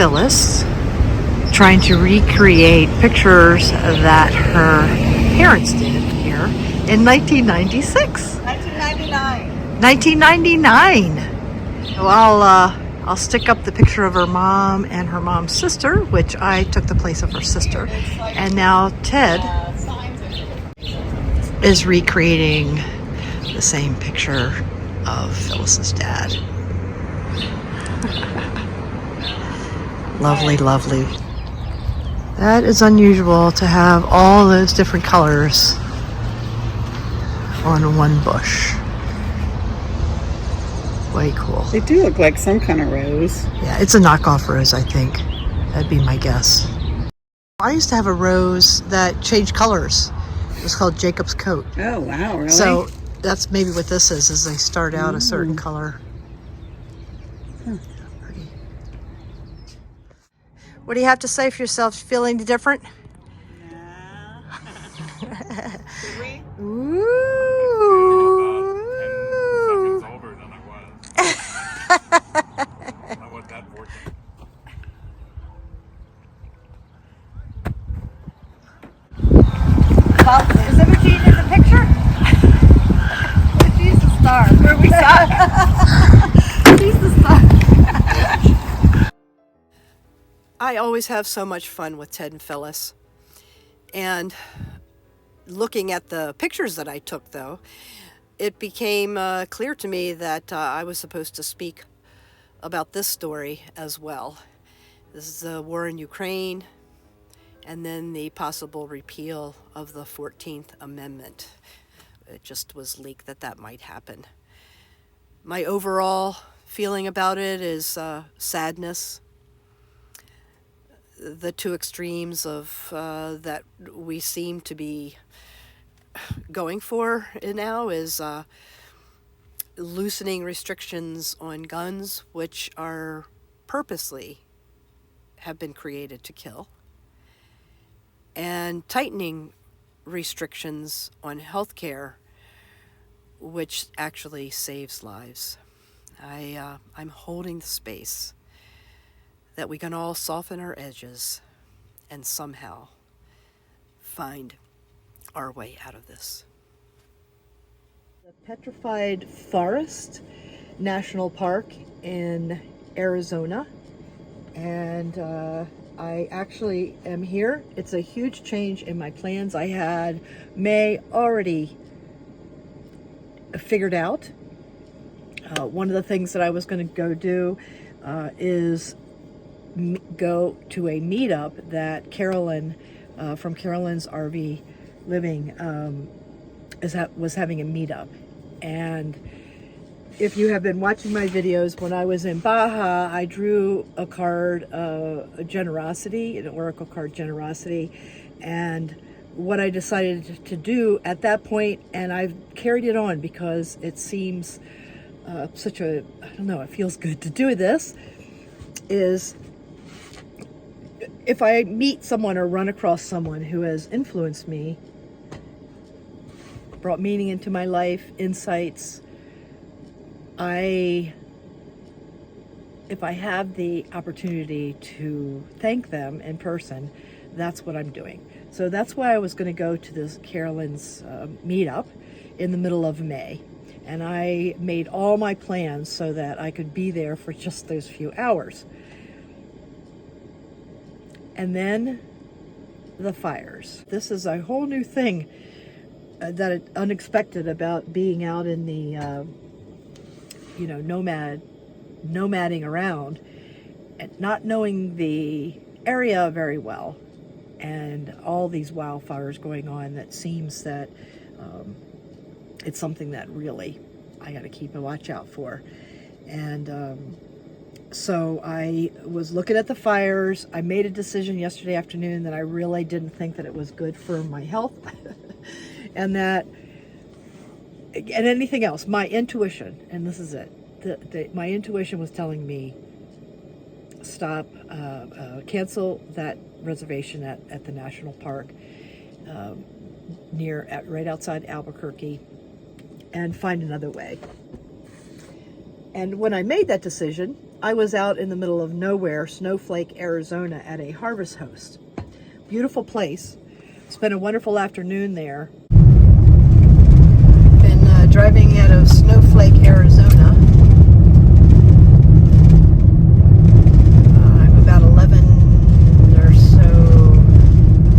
Phyllis trying to recreate pictures that her parents did here in 1996. 1999. 1999. So I'll stick up the picture of her mom and her mom's sister, which I took the place of her sister. And now Ted is recreating the same picture of Phyllis's dad. Lovely, lovely. That is unusual to have all those different colors on one bush. Way cool. They do look like some kind of rose. Yeah, it's a knockoff rose, I think. That'd be my guess. I used to have a rose that changed colors. It was called Jacob's Coat. Oh, wow, really? So that's maybe what this is they start out a certain color. Pretty. What do you have to say for yourself? Feeling different? Yeah. Ooh. Seconds older than I was. I want that working. Well, is that what you did in the picture? She's the star. Where we saw. She's the star. I always have so much fun with Ted and Phyllis. And looking at the pictures that I took, though, it became clear to me that I was supposed to speak about this story as well. This is the war in Ukraine, and then the possible repeal of the 14th Amendment. It just was leaked that that might happen. My overall feeling about it is sadness. The two extremes of that we seem to be going for now is loosening restrictions on guns, which are purposely have been created to kill, and tightening restrictions on healthcare, which actually saves lives. I'm holding the space that we can all soften our edges and somehow find our way out of this. The Petrified Forest National Park in Arizona, and I actually am here. It's a huge change in my plans. I had May already figured out. One of the things that I was going to go do is go to a meetup that Carolyn from Carolyn's RV Living was having a meetup. And if you have been watching my videos, when I was in Baja, I drew a card, a generosity, an oracle card, generosity, and what I decided to do at that point, and I've carried it on because it seems such a, I don't know, it feels good to do this, is if I meet someone or run across someone who has influenced me, brought meaning into my life, insights, if I have the opportunity to thank them in person, that's what I'm doing. So that's why I was going to go to this Carolyn's meetup in the middle of May. And I made all my plans so that I could be there for just those few hours. And then the fires. This is a whole new thing that unexpected about being out in the, nomading around and not knowing the area very well, and all these wildfires going on. That seems that it's something that really I got to keep a watch out for. And so I was looking at the fires. I made a decision yesterday afternoon that I really didn't think that it was good for my health. And that, and anything else, my intuition, and this is it, my intuition was telling me, stop, cancel that reservation at the national park right outside Albuquerque, and find another way. And when I made that decision, I was out in the middle of nowhere, Snowflake, Arizona, at a harvest host. Beautiful place. Spent a wonderful afternoon there. Been driving out of Snowflake, Arizona. I'm about 11 or so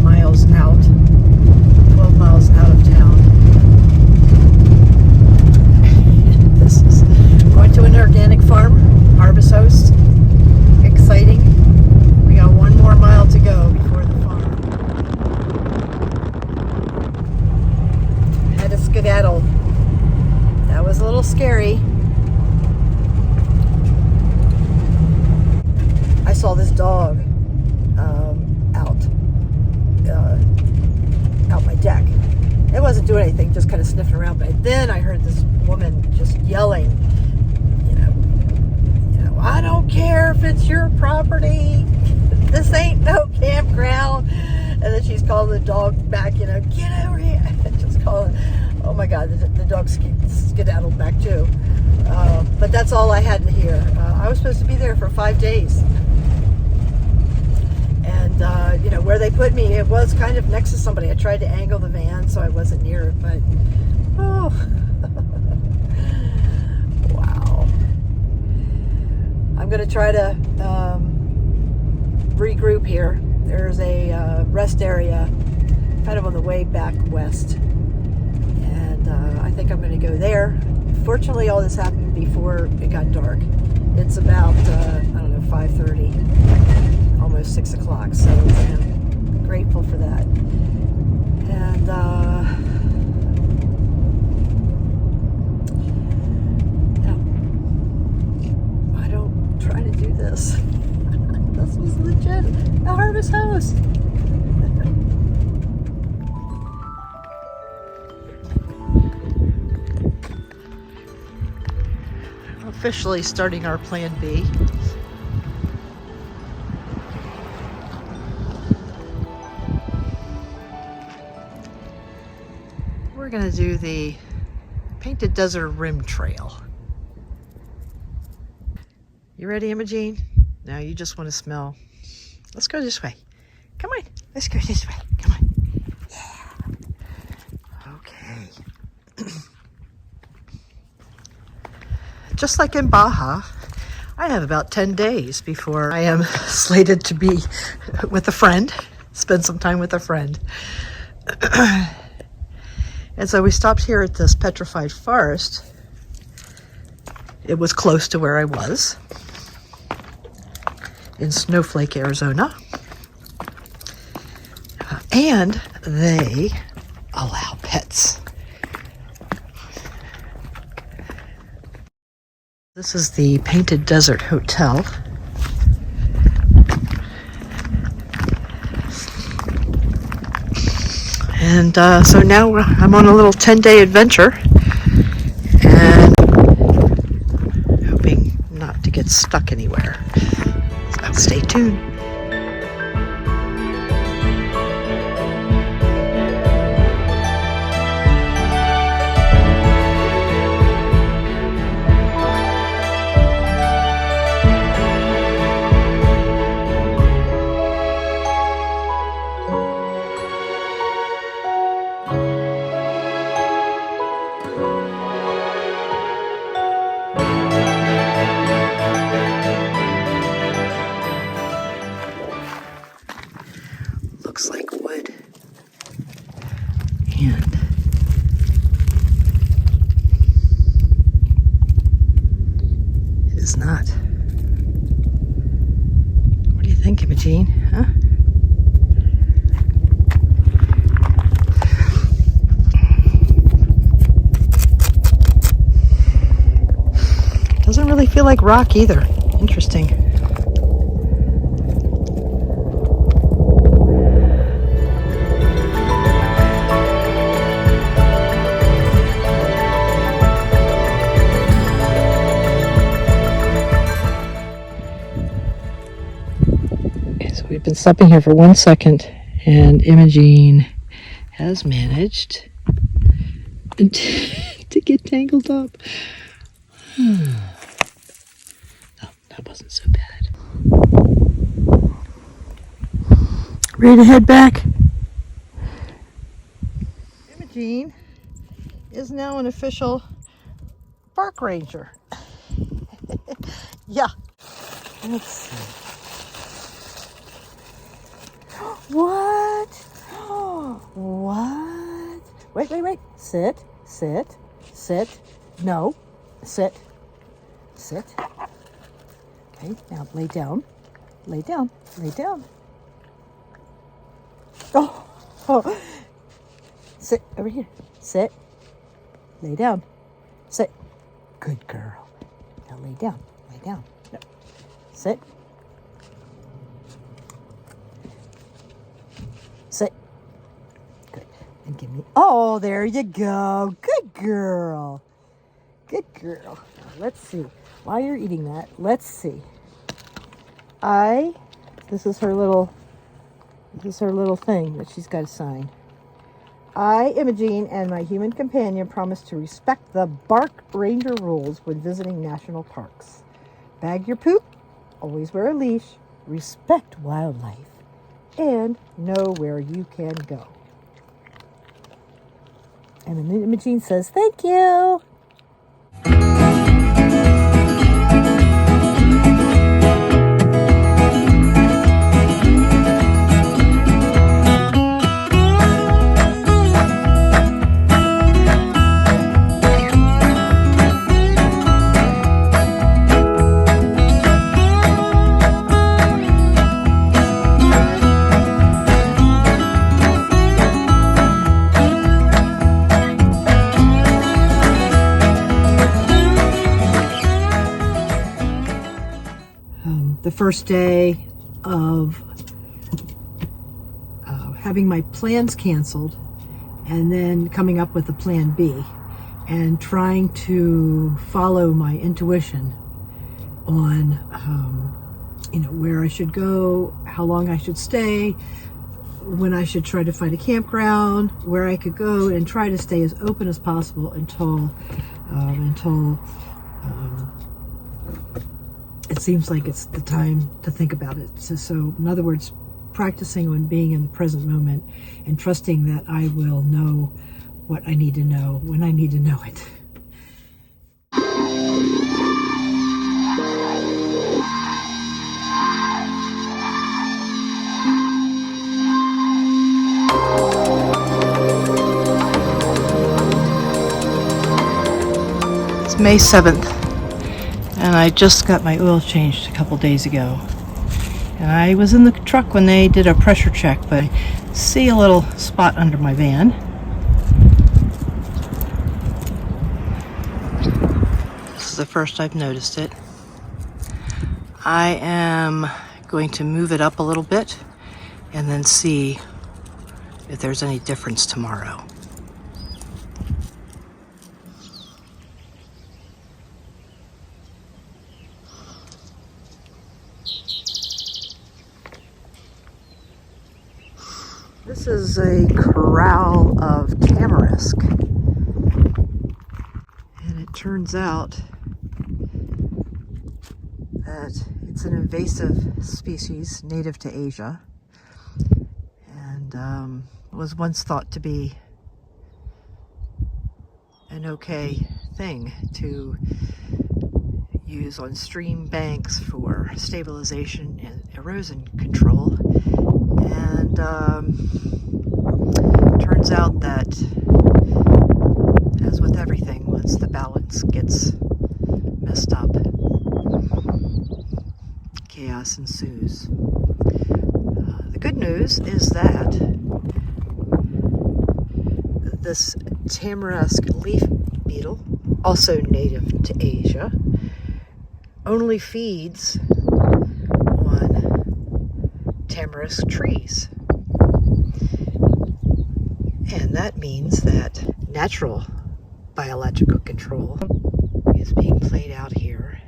miles out, 12 miles out of town. This is going to an organic farm, harvest host. Exciting. We got 1 more mile to go before the farm. Had to skedaddle. That was a little scary. I saw this dog out my deck. It wasn't doing anything, just kind of sniffing around. But then I heard this woman just yelling, I don't care if it's your property. This ain't no campground. And then she's calling the dog back, get over here. Just calling. Oh my God, the dog skedaddled back too. But that's all I had to hear. I was supposed to be there for 5 days. And, where they put me, it was kind of next to somebody. I tried to angle the van so I wasn't near it, but, oh. Wow. I'm going to try to regroup here. There's a rest area kind of on the way back west. And I think I'm going to go there. Fortunately, all this happened before it got dark. It's about, 5:30. Almost 6 o'clock, so I'm grateful for that. And I don't try to do this. This was legit a harvest house. Officially starting our plan B. We're going to do the Painted Desert Rim Trail. You ready, Imogene? No, you just want to smell. Let's go this way. Come on. Let's go this way. Come on. Yeah. Okay. Just like in Baja, I have about 10 days before I am slated to be with a friend, spend some time with a friend. And so we stopped here at this Petrified forest. It was close to where I was in Snowflake, Arizona. And they allow pets. This is the Painted Desert Hotel. And so now I'm on a little 10-day adventure and hoping not to get stuck anywhere. So stay tuned. Looks like wood. And it is not. What do you think, Imogene? Huh? Doesn't really feel like rock either. Interesting. We've been stopping here for 1 second, and Imogene has managed to get tangled up. No, That wasn't so bad. Ready to head back? Imogene is now an official park ranger. Yeah. Let's see. What? What? Wait. Sit. No. Sit. Okay, now lay down. Oh. Sit over here. Sit. Lay down. Sit. Good girl. Now lay down. No. Sit. Sit. Good. And give me. Oh, there you go. Good girl. Now, let's see. While you're eating that, let's see. This is her little thing that she's got to sign. I, Imogene, and my human companion promise to respect the Bark Ranger rules when visiting national parks. Bag your poop, always wear a leash, respect wildlife, and know where you can go. And Imogene says, thank you. The first day of having my plans canceled and then coming up with a plan B and trying to follow my intuition on where I should go, how long I should stay, when I should try to find a campground, where I could go, and try to stay as open as possible until it seems like it's the time to think about it. So in other words, practicing on being in the present moment and trusting that I will know what I need to know when I need to know it. It's May 7th. And I just got my oil changed a couple days ago. And I was in the truck when they did a pressure check, but I see a little spot under my van. This is the first I've noticed it. I am going to move it up a little bit and then see if there's any difference tomorrow. This is a corral of tamarisk, and it turns out that it's an invasive species native to Asia, and was once thought to be an okay thing to use on stream banks for stabilization and erosion control. And turns out that, as with everything, once the balance gets messed up, chaos ensues. The good news is that this tamarisk leaf beetle, also native to Asia, only feeds on tamarisk trees. And that means that natural biological control is being played out here.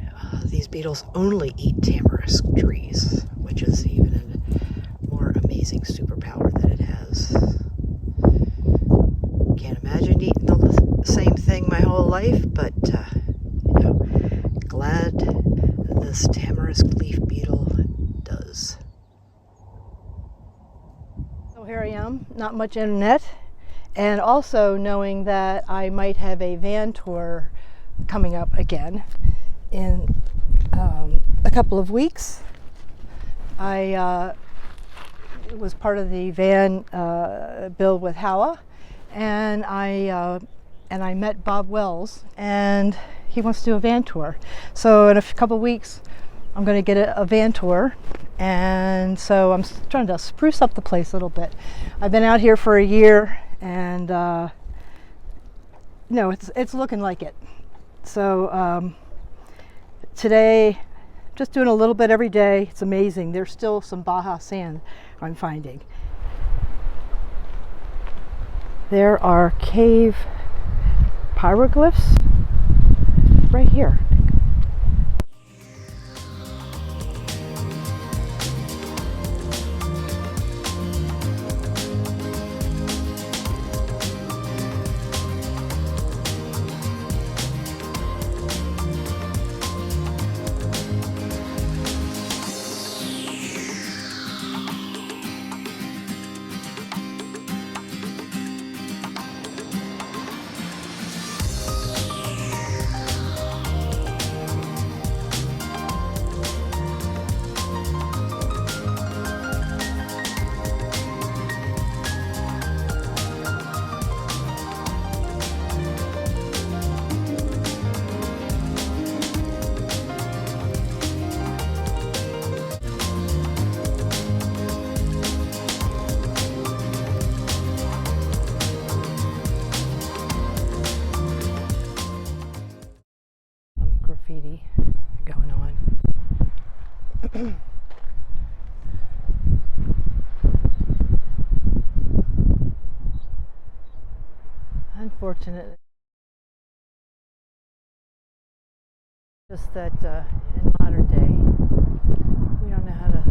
These beetles only eat tamarisk trees, which is even a more amazing superpower that it has. Can't imagine eating the same thing my whole life, but glad this tamarisk brisk leaf beetle does. So here I am, not much internet, and also knowing that I might have a van tour coming up again in a couple of weeks. I was part of the van build with Howa, and I met Bob Wells, and he wants to do a van tour. So in a couple of weeks, I'm going to get a van tour, and so I'm trying to spruce up the place a little bit. I've been out here for a year, and it's looking like it. So today, just doing a little bit every day. It's amazing. There's still some Baja sand I'm finding. There are cave pyroglyphs right here. Graffiti going on. Unfortunate. Just that in modern day, we don't know how to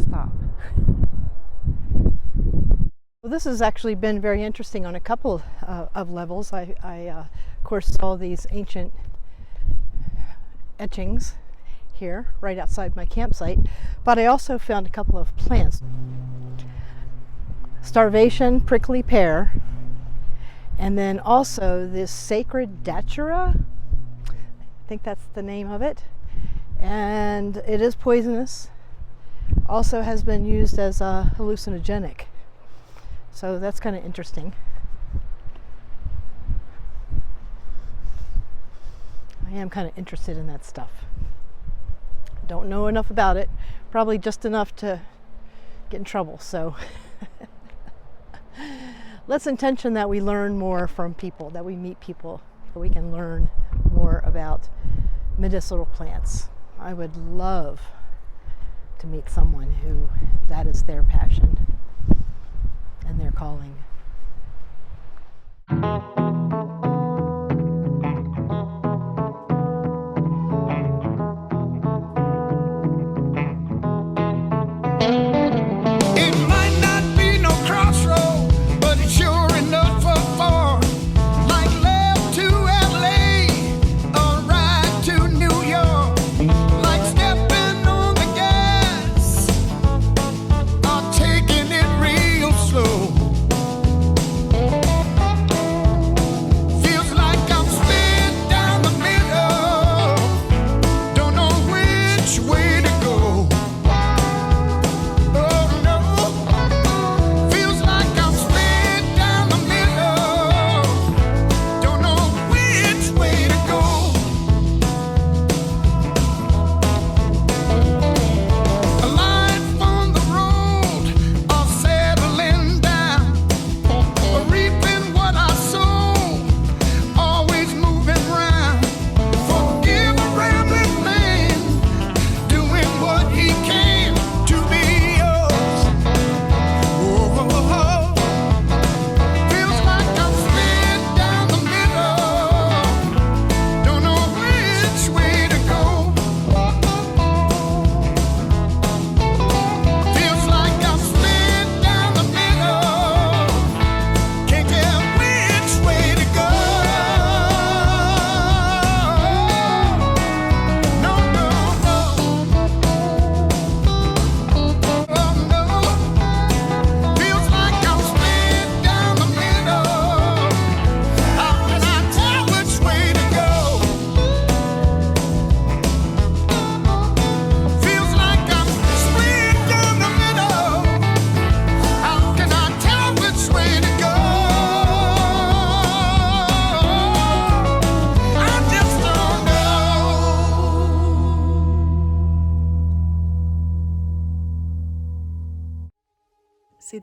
stop. Well, this has actually been very interesting on a couple of levels. I of course, saw these ancient etchings here right outside my campsite, but I also found a couple of plants. Starvation prickly pear, and then also this sacred datura. I think that's the name of it, and it is poisonous. Also has been used as a hallucinogenic. So that's kind of interesting. I am kind of interested in that stuff. Don't know enough about it, probably just enough to get in trouble. So let's intention that we learn more from people, that we meet people, so we can learn more about medicinal plants. I would love to meet someone who that is their passion and their calling.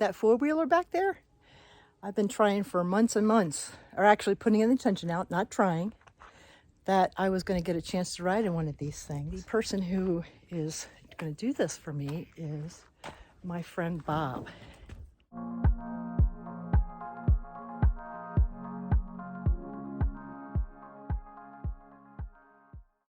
that four-wheeler back there? I've been trying for months and months, or actually putting in the intention out, not trying, that I was going to get a chance to ride in one of these things. The person who is going to do this for me is my friend Bob.